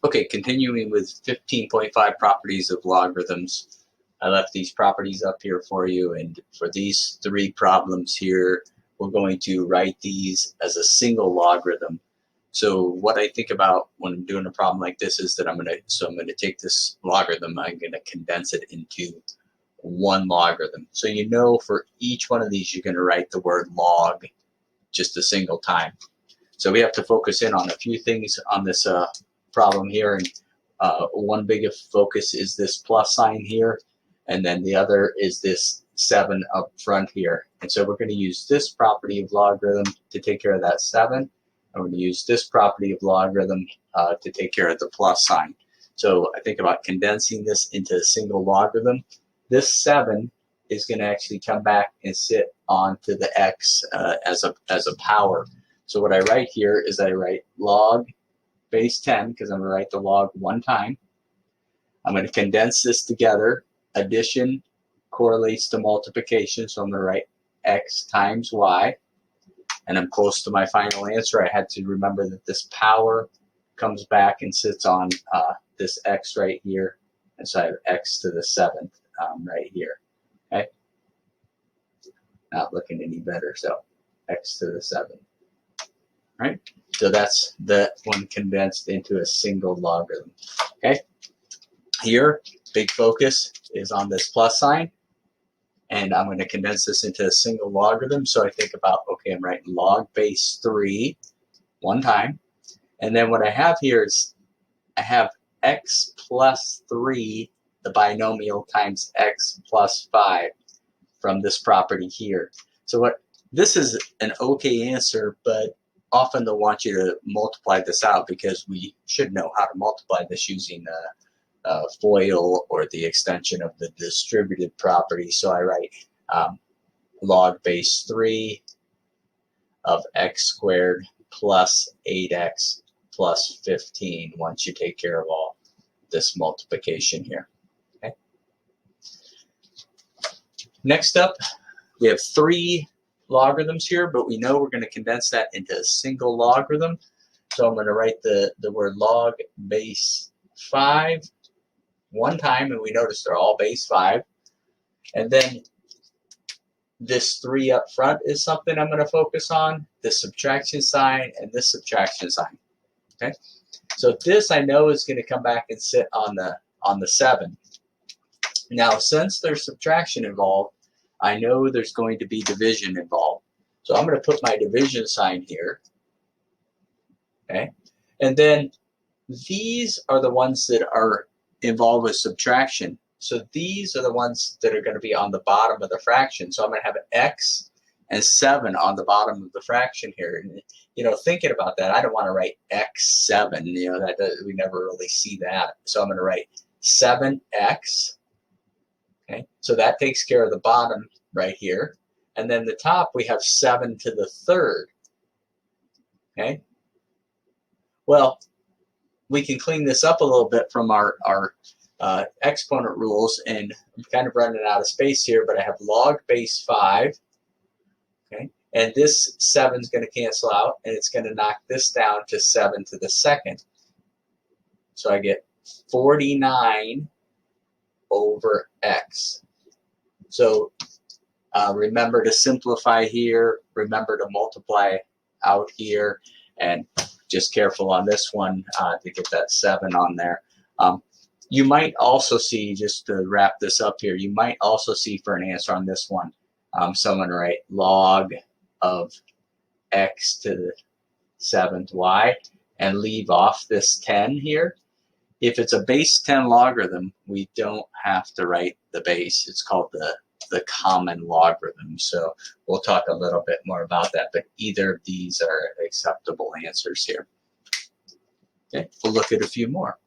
Okay, continuing with 15.5 properties of logarithms. I left these properties up here for you, and for these three problems here, we're going to write these as a single logarithm. So what I think about when I'm doing a problem like this is that I'm going to take this logarithm, I'm going to condense it into one logarithm. So you know for each one of these you're going to write the word log just a single time. So we have to focus in on a few things on this problem here, and one big focus is this plus sign here, and then the other is this 7 up front here. And so we're going to use this property of logarithm to take care of that 7, and we're going to use this property of logarithm to take care of the plus sign. So I think about condensing this into a single logarithm. This 7 is going to actually come back and sit onto the x as a power. So what I write here is I write log base 10, because I'm going to write the log one time. I'm going to condense this together. Addition correlates to multiplication, so I'm going to write x times y. And I'm close to my final answer. I had to remember that this power comes back and sits on this x right here. And so I have x to the 7th right here. Okay? Not looking any better, so x to the 7th. Right? So that's the one condensed into a single logarithm. Okay? Here, big focus is on this plus sign, and I'm going to condense this into a single logarithm. So I think about, okay, I'm writing log base 3 one time, and then what I have here is I have x plus 3, the binomial, times x plus 5 from this property here. So what this is an okay answer, but often they'll want you to multiply this out, because we should know how to multiply this using FOIL or the extension of the distributive property. So I write log base 3 of x squared plus 8x plus 15 once you take care of all this multiplication here. Okay. Next up, we have 3 logarithms here, but we know we're going to condense that into a single logarithm. So I'm going to write the word log base 5 one time, and we notice they're all base 5. And then this 3 up front is something I'm going to focus on, this subtraction sign and this subtraction sign. Okay, so this I know is going to come back and sit on the 7. Now, since there's subtraction involved, I know there's going to be division involved. So I'm going to put my division sign here. Okay, and then these are the ones that are involved with subtraction. So these are the ones that are going to be on the bottom of the fraction. So I'm going to have x and 7 on the bottom of the fraction here. And, you know, thinking about that, I don't want to write x7. You know, we never really see that. So I'm going to write 7x. Okay, so that takes care of the bottom right here. And then the top, we have 7 to the 3rd. Okay, well, we can clean this up a little bit from our exponent rules, and I'm kind of running out of space here, but I have log base 5. Okay, and this 7 is going to cancel out, and it's going to knock this down to 7 to the 2nd. So I get 49 over x. So remember to simplify here, remember to multiply out here, and just careful on this one to get that 7 on there. You might also see, just to wrap this up here, you might also see for an answer on this one, someone write log of x to the 7th y and leave off this 10 here. If it's a base 10 logarithm, we don't have to write the base. It's called the common logarithm. So we'll talk a little bit more about that, but either of these are acceptable answers here. Okay, we'll look at a few more.